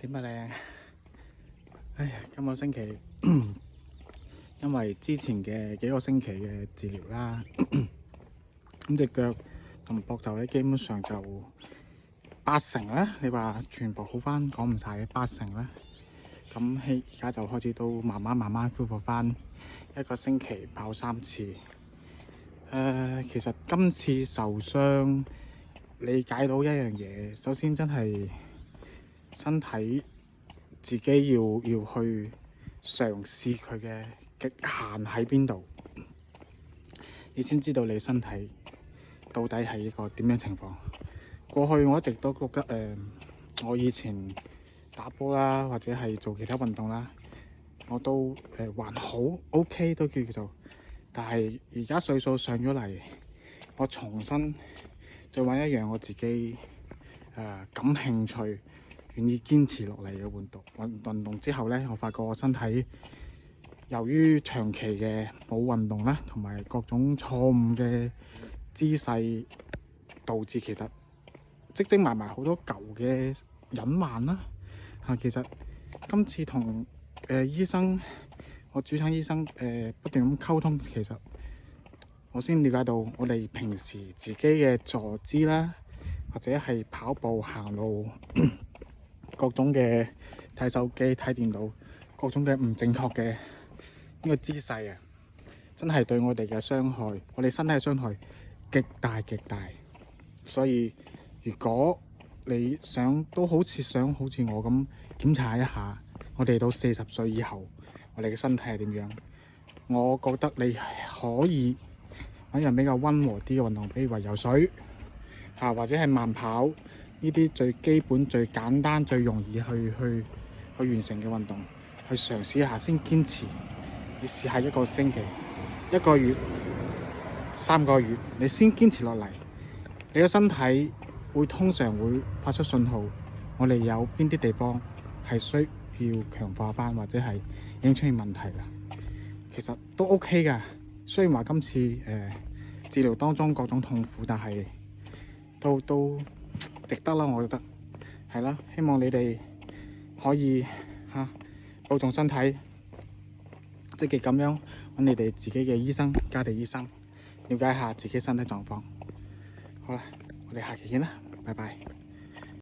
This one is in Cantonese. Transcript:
點啊你？哎呀，今個星期因為之前嘅幾個星期嘅治療啦，咁隻腳同膊頭咧，基本上就80%啦。你話全部好翻，講唔晒嘅80%啦。咁而家就開始都慢慢恢復翻，一個星期跑3次。其實今次受傷理解到一樣嘢，首先真係身體自己要去嘗試佢嘅極限喺邊度，你先知道你身體到底係一個點樣情況。過去我一直都覺得我以前打波啦，或者係做其他運動啦，我都還好 OK 都叫做，但係而家歲數上咗嚟，我重新再揾一樣我自己感興趣、願意堅持落嚟嘅運動之後呢，我發覺我身體由於長期嘅冇運動啦，同埋各種錯誤嘅姿勢，導致其實積埋好多舊嘅隱患啦。其實今次同醫生，我主診醫生不斷咁溝通，其實我先了解到我哋平時自己嘅坐姿啦，或者係跑步行路各種嘅睇手機睇電腦各種嘅唔正確嘅呢個姿勢啊，真係對我哋嘅傷害，我哋身體嘅傷害極大。所以如果你都好似我咁檢查一下我哋到40歲以後我哋嘅身體係點樣，我覺得你可以揾樣比較溫和啲嘅運動，比如話游水或者係慢跑，呢啲最基本、最簡單、最容易去完成嘅運動，去嘗試一下先堅持。你試下1個星期、1個月、3個月，你先堅持落嚟，你嘅身體通常會發出信號，我哋有邊啲地方係需要強化翻，或者係已經出現問題啦。其實都 OK 噶，雖然話今次治療當中各種痛苦，但係都值得啦，我覺得係啦。希望你哋可以保重身體，積極咁樣揾你哋自己嘅醫生、家庭醫生，了解下自己身體狀況。好啦，我哋下期見啦，拜拜。